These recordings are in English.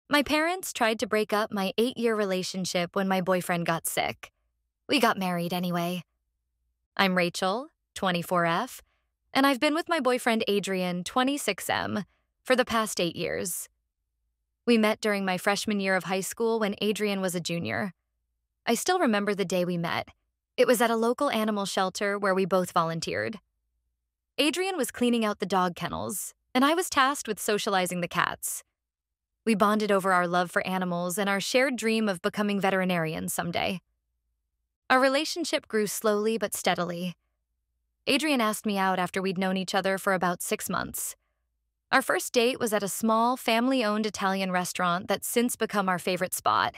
My parents tried to break up my 8-year relationship when my boyfriend got sick. We got married anyway. I'm Rachel, 24F, and I've been with my boyfriend Adrian, 26M, for the past 8 years. We met during my freshman year of high school when Adrian was a junior. I still remember the day we met. It was at a local animal shelter where we both volunteered. Adrian was cleaning out the dog kennels, and I was tasked with socializing the cats. We bonded over our love for animals and our shared dream of becoming veterinarians someday. Our relationship grew slowly but steadily. Adrian asked me out after we'd known each other for about 6 months. Our first date was at a small, family-owned Italian restaurant that's since become our favorite spot.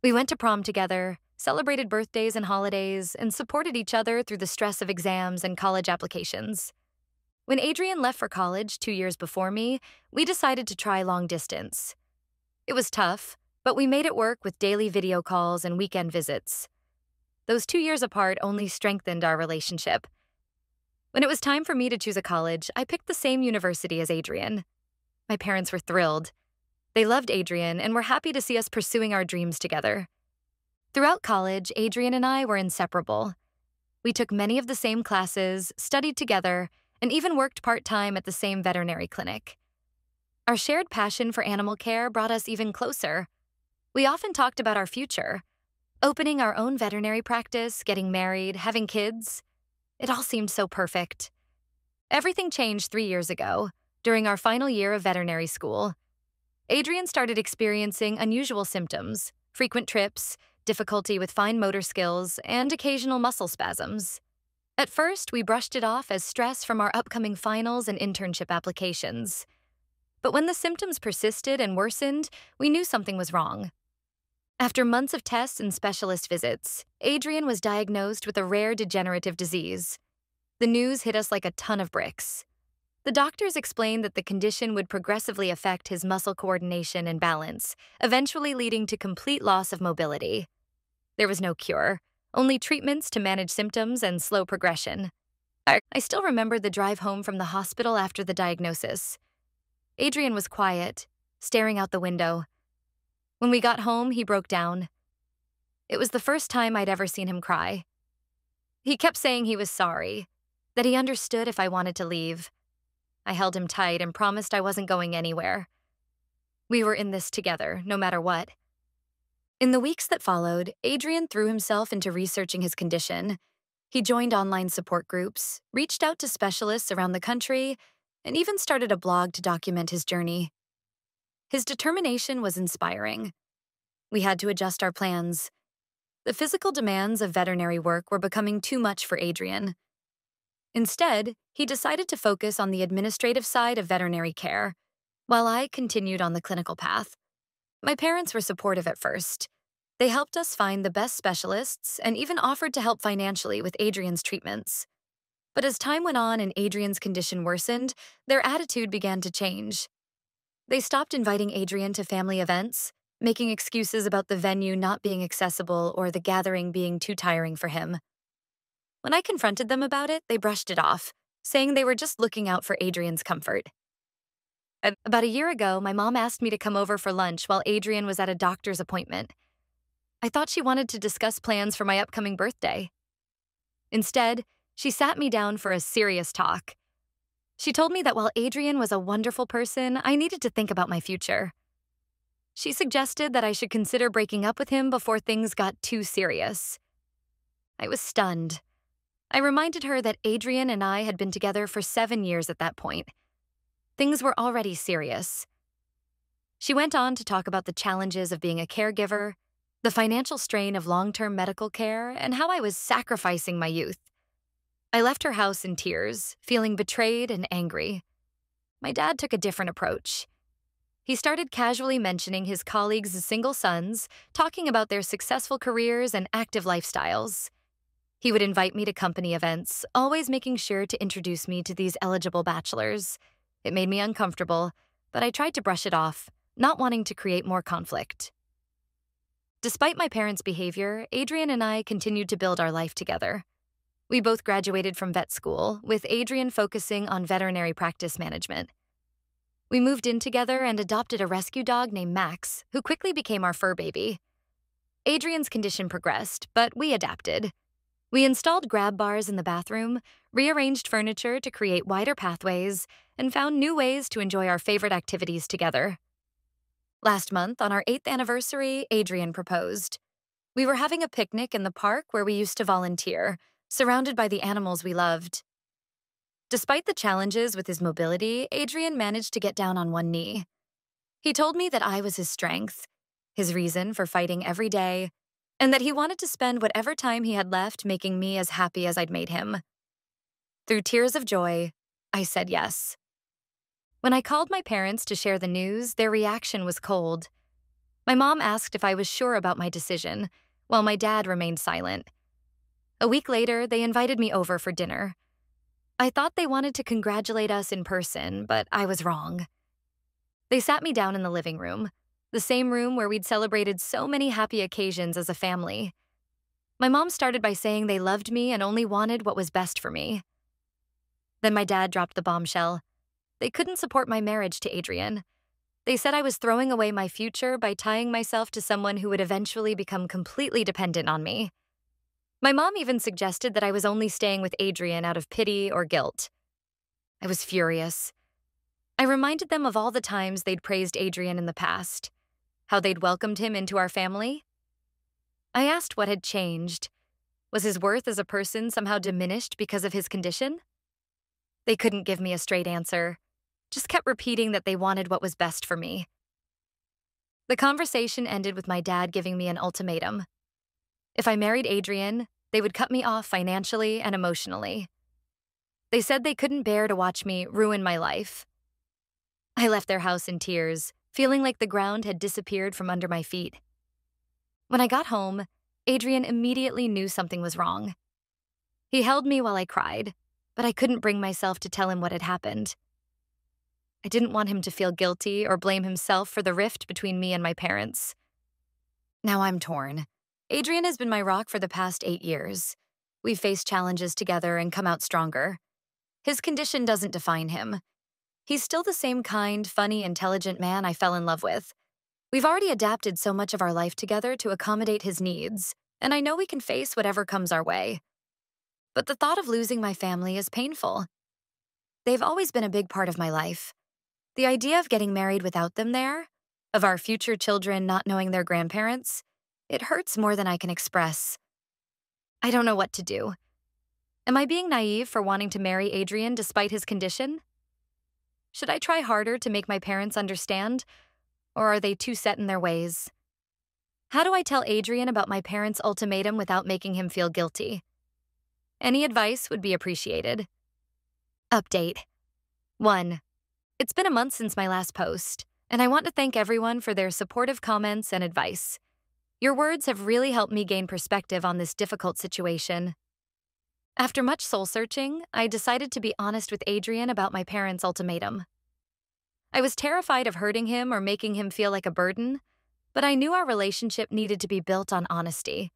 We went to prom together, celebrated birthdays and holidays, and supported each other through the stress of exams and college applications. When Adrian left for college 2 years before me, we decided to try long distance. It was tough, but we made it work with daily video calls and weekend visits. Those 2 years apart only strengthened our relationship. When it was time for me to choose a college, I picked the same university as Adrian. My parents were thrilled. They loved Adrian and were happy to see us pursuing our dreams together. Throughout college, Adrian and I were inseparable. We took many of the same classes, studied together, and even worked part-time at the same veterinary clinic. Our shared passion for animal care brought us even closer. We often talked about our future, opening our own veterinary practice, getting married, having kids. It all seemed so perfect. Everything changed 3 years ago, during our final year of veterinary school. Adrian started experiencing unusual symptoms, frequent trips, difficulty with fine motor skills, and occasional muscle spasms. At first, we brushed it off as stress from our upcoming finals and internship applications. But when the symptoms persisted and worsened, we knew something was wrong. After months of tests and specialist visits, Adrian was diagnosed with a rare degenerative disease. The news hit us like a ton of bricks. The doctors explained that the condition would progressively affect his muscle coordination and balance, eventually leading to complete loss of mobility. There was no cure, only treatments to manage symptoms and slow progression. I still remember the drive home from the hospital after the diagnosis. Adrian was quiet, staring out the window. When we got home, he broke down. It was the first time I'd ever seen him cry. He kept saying he was sorry, that he understood if I wanted to leave. I held him tight and promised I wasn't going anywhere. We were in this together, no matter what. In the weeks that followed, Adrian threw himself into researching his condition. He joined online support groups, reached out to specialists around the country, and even started a blog to document his journey. His determination was inspiring. We had to adjust our plans. The physical demands of veterinary work were becoming too much for Adrian. Instead, he decided to focus on the administrative side of veterinary care, while I continued on the clinical path. My parents were supportive at first. They helped us find the best specialists and even offered to help financially with Adrian's treatments. But as time went on and Adrian's condition worsened, their attitude began to change. They stopped inviting Adrian to family events, making excuses about the venue not being accessible or the gathering being too tiring for him. When I confronted them about it, they brushed it off, saying they were just looking out for Adrian's comfort. About a year ago, my mom asked me to come over for lunch while Adrian was at a doctor's appointment. I thought she wanted to discuss plans for my upcoming birthday. Instead, she sat me down for a serious talk. She told me that while Adrian was a wonderful person, I needed to think about my future. She suggested that I should consider breaking up with him before things got too serious. I was stunned. I reminded her that Adrian and I had been together for 7 years at that point. Things were already serious. She went on to talk about the challenges of being a caregiver, the financial strain of long-term medical care, and how I was sacrificing my youth. I left her house in tears, feeling betrayed and angry. My dad took a different approach. He started casually mentioning his colleagues' single sons, talking about their successful careers and active lifestyles. He would invite me to company events, always making sure to introduce me to these eligible bachelors. It made me uncomfortable, but I tried to brush it off, not wanting to create more conflict. Despite my parents' behavior, Adrian and I continued to build our life together. We both graduated from vet school, with Adrian focusing on veterinary practice management. We moved in together and adopted a rescue dog named Max, who quickly became our fur baby. Adrian's condition progressed, but we adapted. We installed grab bars in the bathroom, rearranged furniture to create wider pathways, and found new ways to enjoy our favorite activities together. Last month, on our 8th anniversary, Adrian proposed. We were having a picnic in the park where we used to volunteer, surrounded by the animals we loved. Despite the challenges with his mobility, Adrian managed to get down on one knee. He told me that I was his strength, his reason for fighting every day, and that he wanted to spend whatever time he had left making me as happy as I'd made him. Through tears of joy, I said yes. When I called my parents to share the news, their reaction was cold. My mom asked if I was sure about my decision, while my dad remained silent. A week later, they invited me over for dinner. I thought they wanted to congratulate us in person, but I was wrong. They sat me down in the living room, the same room where we'd celebrated so many happy occasions as a family. My mom started by saying they loved me and only wanted what was best for me. Then my dad dropped the bombshell. They couldn't support my marriage to Adrian. They said I was throwing away my future by tying myself to someone who would eventually become completely dependent on me. My mom even suggested that I was only staying with Adrian out of pity or guilt. I was furious. I reminded them of all the times they'd praised Adrian in the past, how they'd welcomed him into our family. I asked what had changed. Was his worth as a person somehow diminished because of his condition? They couldn't give me a straight answer, just kept repeating that they wanted what was best for me. The conversation ended with my dad giving me an ultimatum. If I married Adrian, they would cut me off financially and emotionally. They said they couldn't bear to watch me ruin my life. I left their house in tears, feeling like the ground had disappeared from under my feet. When I got home, Adrian immediately knew something was wrong. He held me while I cried, but I couldn't bring myself to tell him what had happened. I didn't want him to feel guilty or blame himself for the rift between me and my parents. Now I'm torn. Adrian has been my rock for the past 8 years. We've faced challenges together and come out stronger. His condition doesn't define him. He's still the same kind, funny, intelligent man I fell in love with. We've already adapted so much of our life together to accommodate his needs, and I know we can face whatever comes our way. But the thought of losing my family is painful. They've always been a big part of my life. The idea of getting married without them there, of our future children not knowing their grandparents, it hurts more than I can express. I don't know what to do. Am I being naive for wanting to marry Adrian despite his condition? Should I try harder to make my parents understand, or are they too set in their ways? How do I tell Adrian about my parents' ultimatum without making him feel guilty? Any advice would be appreciated. Update. 1. It's been a month since my last post, and I want to thank everyone for their supportive comments and advice. Your words have really helped me gain perspective on this difficult situation. After much soul-searching, I decided to be honest with Adrian about my parents' ultimatum. I was terrified of hurting him or making him feel like a burden, but I knew our relationship needed to be built on honesty.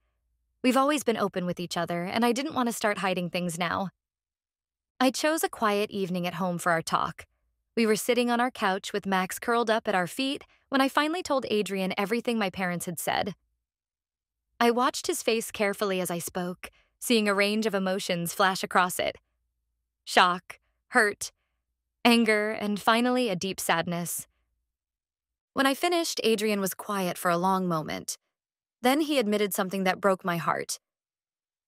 We've always been open with each other, and I didn't want to start hiding things now. I chose a quiet evening at home for our talk. We were sitting on our couch with Max curled up at our feet when I finally told Adrian everything my parents had said. I watched his face carefully as I spoke, seeing a range of emotions flash across it. Shock, hurt, anger, and finally a deep sadness. When I finished, Adrian was quiet for a long moment. Then he admitted something that broke my heart.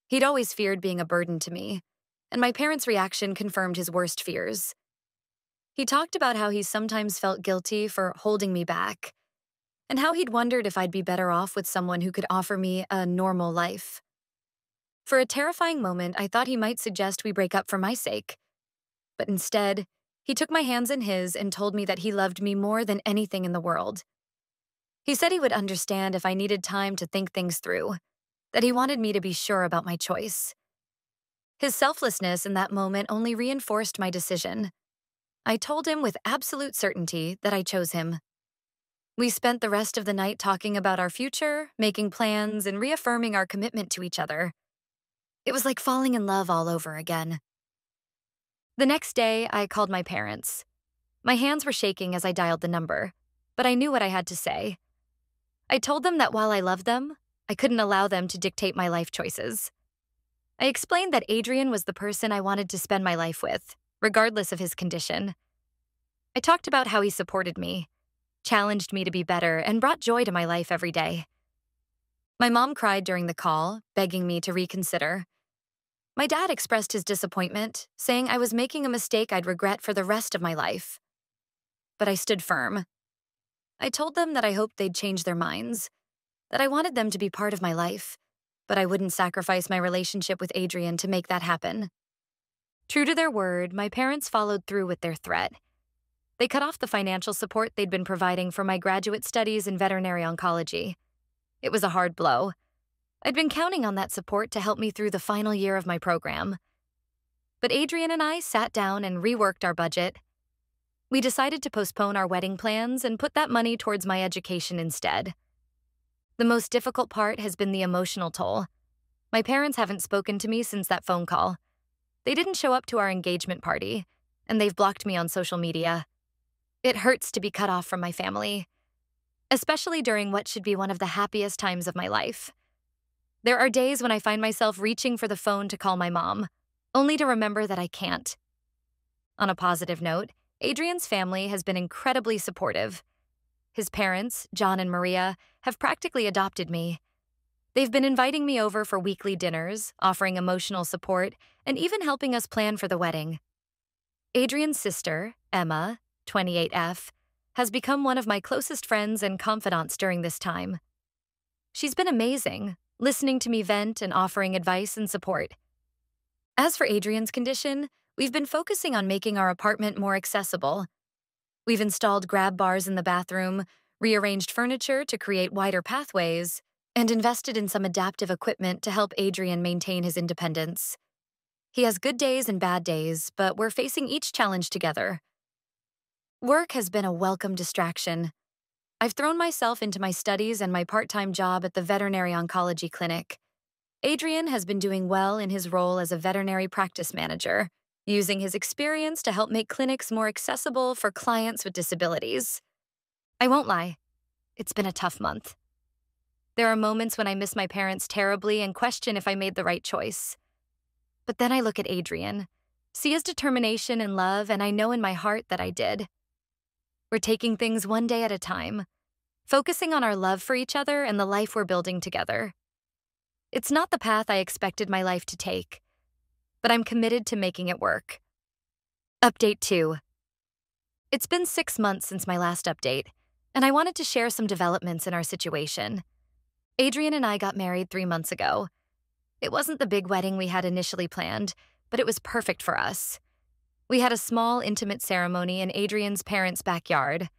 He'd always feared being a burden to me, and my parents' reaction confirmed his worst fears. He talked about how he sometimes felt guilty for holding me back, and how he'd wondered if I'd be better off with someone who could offer me a normal life. For a terrifying moment, I thought he might suggest we break up for my sake. But instead, he took my hands in his and told me that he loved me more than anything in the world. He said he would understand if I needed time to think things through, that he wanted me to be sure about my choice. His selflessness in that moment only reinforced my decision. I told him with absolute certainty that I chose him. We spent the rest of the night talking about our future, making plans, and reaffirming our commitment to each other. It was like falling in love all over again. The next day, I called my parents. My hands were shaking as I dialed the number, but I knew what I had to say. I told them that while I loved them, I couldn't allow them to dictate my life choices. I explained that Adrian was the person I wanted to spend my life with, regardless of his condition. I talked about how he supported me, challenged me to be better, and brought joy to my life every day. My mom cried during the call, begging me to reconsider. My dad expressed his disappointment, saying I was making a mistake I'd regret for the rest of my life. But I stood firm. I told them that I hoped they'd change their minds, that I wanted them to be part of my life, but I wouldn't sacrifice my relationship with Adrian to make that happen. True to their word, my parents followed through with their threat. They cut off the financial support they'd been providing for my graduate studies in veterinary oncology. It was a hard blow. I'd been counting on that support to help me through the final year of my program. But Adrian and I sat down and reworked our budget. We decided to postpone our wedding plans and put that money towards my education instead. The most difficult part has been the emotional toll. My parents haven't spoken to me since that phone call. They didn't show up to our engagement party, and they've blocked me on social media. It hurts to be cut off from my family, especially during what should be one of the happiest times of my life. There are days when I find myself reaching for the phone to call my mom, only to remember that I can't. On a positive note, Adrian's family has been incredibly supportive. His parents, John and Maria, have practically adopted me. They've been inviting me over for weekly dinners, offering emotional support, and even helping us plan for the wedding. Adrian's sister, Emma, 28F, has become one of my closest friends and confidants during this time. She's been amazing, listening to me vent and offering advice and support. As for Adrian's condition, we've been focusing on making our apartment more accessible. We've installed grab bars in the bathroom, rearranged furniture to create wider pathways, and invested in some adaptive equipment to help Adrian maintain his independence. He has good days and bad days, but we're facing each challenge together. Work has been a welcome distraction. I've thrown myself into my studies and my part-time job at the veterinary oncology clinic. Adrian has been doing well in his role as a veterinary practice manager, using his experience to help make clinics more accessible for clients with disabilities. I won't lie, it's been a tough month. There are moments when I miss my parents terribly and question if I made the right choice. But then I look at Adrian, see his determination and love, and I know in my heart that I did. We're taking things one day at a time, focusing on our love for each other and the life we're building together. It's not the path I expected my life to take, but I'm committed to making it work. Update 2. It's been 6 months since my last update, and I wanted to share some developments in our situation. Adrian and I got married 3 months ago. It wasn't the big wedding we had initially planned, but it was perfect for us. We had a small, intimate ceremony in Adrian's parents' backyard.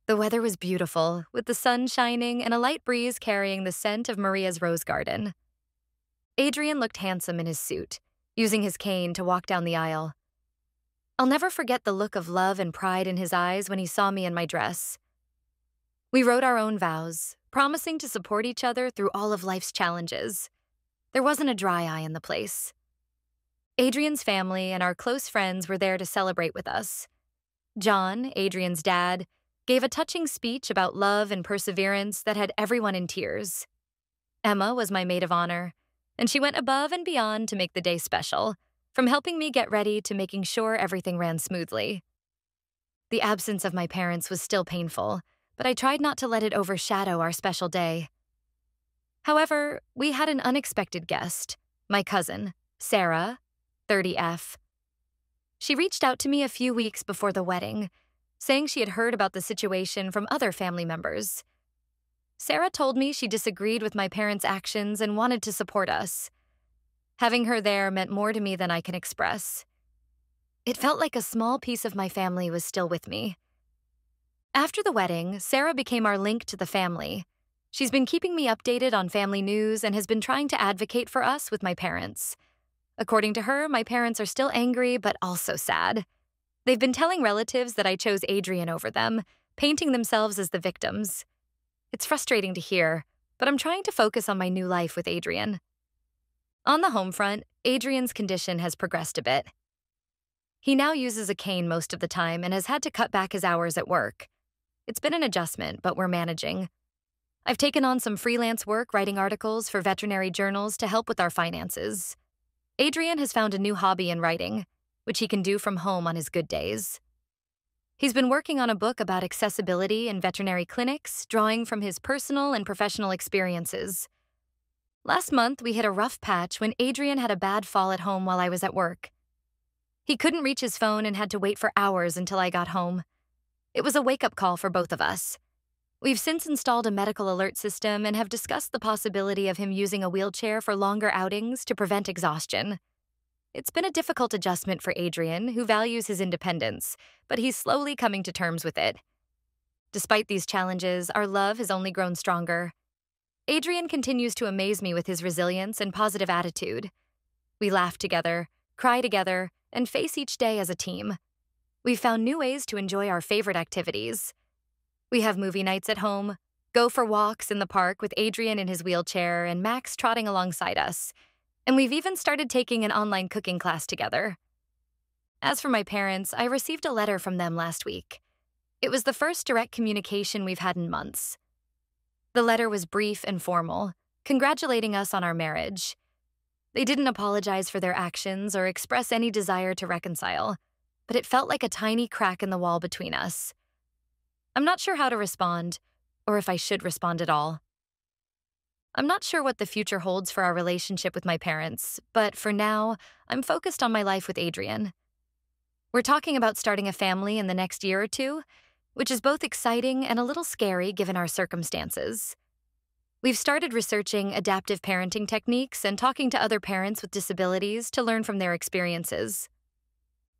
The weather was beautiful, with the sun shining and a light breeze carrying the scent of Maria's rose garden. Adrian looked handsome in his suit, using his cane to walk down the aisle. I'll never forget the look of love and pride in his eyes when he saw me in my dress. We wrote our own vows, promising to support each other through all of life's challenges. There wasn't a dry eye in the place. Adrian's family and our close friends were there to celebrate with us. John, Adrian's dad, gave a touching speech about love and perseverance that had everyone in tears. Emma was my maid of honor, and she went above and beyond to make the day special, from helping me get ready to making sure everything ran smoothly. The absence of my parents was still painful, but I tried not to let it overshadow our special day. However, we had an unexpected guest, my cousin, Sarah, 30F. She reached out to me a few weeks before the wedding, saying she had heard about the situation from other family members. Sarah told me she disagreed with my parents' actions and wanted to support us. Having her there meant more to me than I can express. It felt like a small piece of my family was still with me. After the wedding, Sarah became our link to the family. She's been keeping me updated on family news and has been trying to advocate for us with my parents. According to her, my parents are still angry but also sad. They've been telling relatives that I chose Adrian over them, painting themselves as the victims. It's frustrating to hear, but I'm trying to focus on my new life with Adrian. On the home front, Adrian's condition has progressed a bit. He now uses a cane most of the time and has had to cut back his hours at work. It's been an adjustment, but we're managing. I've taken on some freelance work writing articles for veterinary journals to help with our finances. Adrian has found a new hobby in writing, which he can do from home on his good days. He's been working on a book about accessibility in veterinary clinics, drawing from his personal and professional experiences. Last month, we hit a rough patch when Adrian had a bad fall at home while I was at work. He couldn't reach his phone and had to wait for hours until I got home. It was a wake-up call for both of us. We've since installed a medical alert system and have discussed the possibility of him using a wheelchair for longer outings to prevent exhaustion. It's been a difficult adjustment for Adrian, who values his independence, but he's slowly coming to terms with it. Despite these challenges, our love has only grown stronger. Adrian continues to amaze me with his resilience and positive attitude. We laugh together, cry together, and face each day as a team. We've found new ways to enjoy our favorite activities. We have movie nights at home, go for walks in the park with Adrian in his wheelchair and Max trotting alongside us, and we've even started taking an online cooking class together. As for my parents, I received a letter from them last week. It was the first direct communication we've had in months. The letter was brief and formal, congratulating us on our marriage. They didn't apologize for their actions or express any desire to reconcile, but it felt like a tiny crack in the wall between us. I'm not sure how to respond, or if I should respond at all. I'm not sure what the future holds for our relationship with my parents, but for now, I'm focused on my life with Adrian. We're talking about starting a family in the next year or two, which is both exciting and a little scary given our circumstances. We've started researching adaptive parenting techniques and talking to other parents with disabilities to learn from their experiences.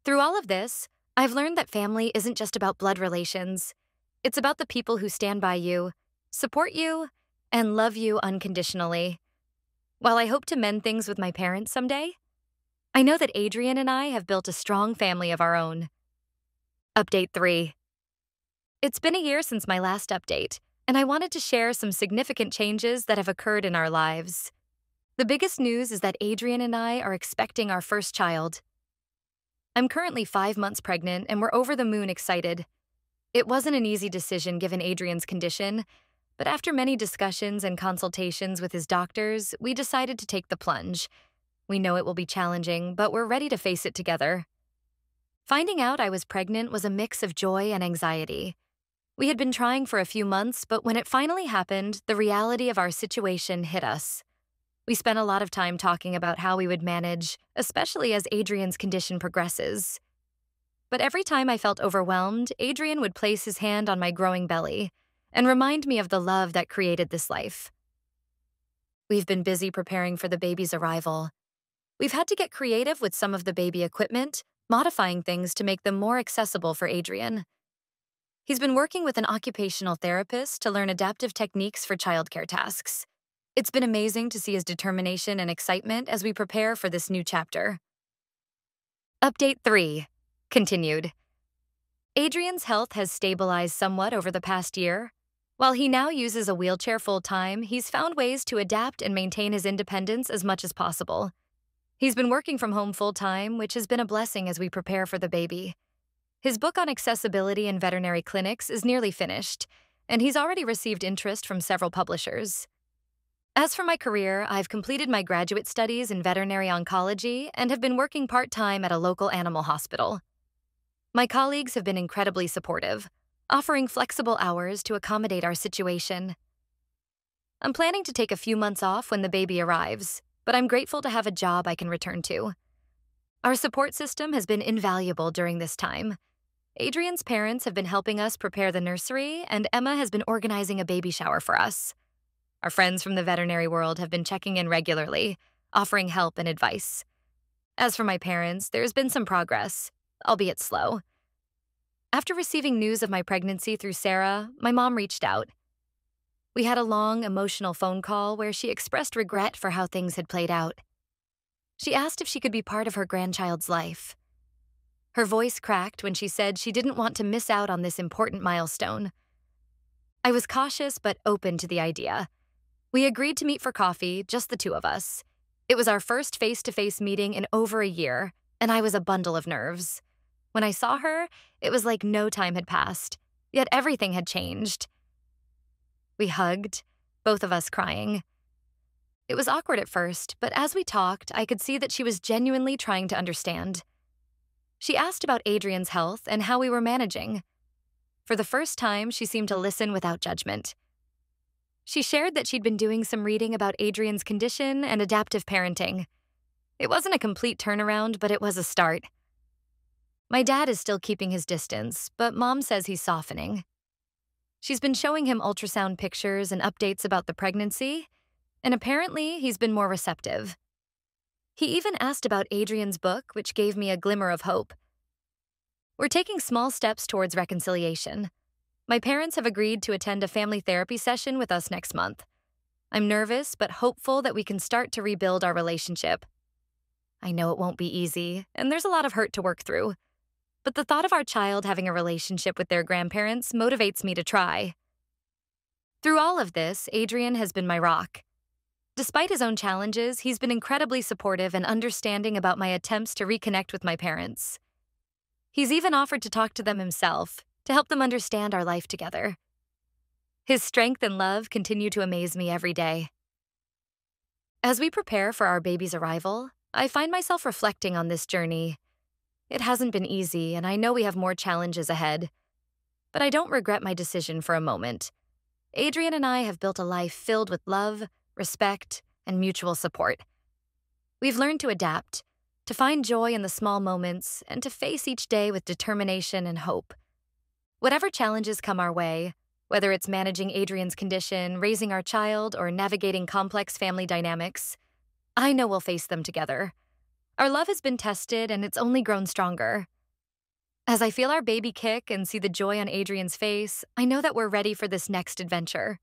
Through all of this, I've learned that family isn't just about blood relations. It's about the people who stand by you, support you, and love you unconditionally. While I hope to mend things with my parents someday, I know that Adrian and I have built a strong family of our own. Update 3. It's been a year since my last update, and I wanted to share some significant changes that have occurred in our lives. The biggest news is that Adrian and I are expecting our first child. I'm currently 5 months pregnant, and we're over the moon excited. It wasn't an easy decision given Adrian's condition, but after many discussions and consultations with his doctors, we decided to take the plunge. We know it will be challenging, but we're ready to face it together. Finding out I was pregnant was a mix of joy and anxiety. We had been trying for a few months, but when it finally happened, the reality of our situation hit us. We spent a lot of time talking about how we would manage, especially as Adrian's condition progresses. But every time I felt overwhelmed, Adrian would place his hand on my growing belly and remind me of the love that created this life. We've been busy preparing for the baby's arrival. We've had to get creative with some of the baby equipment, modifying things to make them more accessible for Adrian. He's been working with an occupational therapist to learn adaptive techniques for childcare tasks. It's been amazing to see his determination and excitement as we prepare for this new chapter. Update 3. Continued. Adrian's health has stabilized somewhat over the past year. While he now uses a wheelchair full-time, he's found ways to adapt and maintain his independence as much as possible. He's been working from home full-time, which has been a blessing as we prepare for the baby. His book on accessibility in veterinary clinics is nearly finished, and he's already received interest from several publishers. As for my career, I've completed my graduate studies in veterinary oncology and have been working part-time at a local animal hospital. My colleagues have been incredibly supportive, offering flexible hours to accommodate our situation. I'm planning to take a few months off when the baby arrives, but I'm grateful to have a job I can return to. Our support system has been invaluable during this time. Adrian's parents have been helping us prepare the nursery, and Emma has been organizing a baby shower for us. Our friends from the veterinary world have been checking in regularly, offering help and advice. As for my parents, there's been some progress, albeit slow. After receiving news of my pregnancy through Sarah, my mom reached out. We had a long, emotional phone call where she expressed regret for how things had played out. She asked if she could be part of her grandchild's life. Her voice cracked when she said she didn't want to miss out on this important milestone. I was cautious but open to the idea. We agreed to meet for coffee, just the two of us. It was our first face-to-face meeting in over a year, and I was a bundle of nerves. When I saw her, it was like no time had passed, yet everything had changed. We hugged, both of us crying. It was awkward at first, but as we talked, I could see that she was genuinely trying to understand. She asked about Adrian's health and how we were managing. For the first time, she seemed to listen without judgment. She shared that she'd been doing some reading about Adrian's condition and adaptive parenting. It wasn't a complete turnaround, but it was a start. My dad is still keeping his distance, but Mom says he's softening. She's been showing him ultrasound pictures and updates about the pregnancy, and apparently he's been more receptive. He even asked about Adrian's book, which gave me a glimmer of hope. We're taking small steps towards reconciliation. My parents have agreed to attend a family therapy session with us next month. I'm nervous, but hopeful that we can start to rebuild our relationship. I know it won't be easy, and there's a lot of hurt to work through. But the thought of our child having a relationship with their grandparents motivates me to try. Through all of this, Adrian has been my rock. Despite his own challenges, he's been incredibly supportive and understanding about my attempts to reconnect with my parents. He's even offered to talk to them himself, to help them understand our life together. His strength and love continue to amaze me every day. As we prepare for our baby's arrival, I find myself reflecting on this journey. It hasn't been easy, and I know we have more challenges ahead. But I don't regret my decision for a moment. Adrian and I have built a life filled with love, respect, and mutual support. We've learned to adapt, to find joy in the small moments, and to face each day with determination and hope. Whatever challenges come our way, whether it's managing Adrian's condition, raising our child, or navigating complex family dynamics, I know we'll face them together. Our love has been tested, and it's only grown stronger. As I feel our baby kick and see the joy on Adrian's face, I know that we're ready for this next adventure.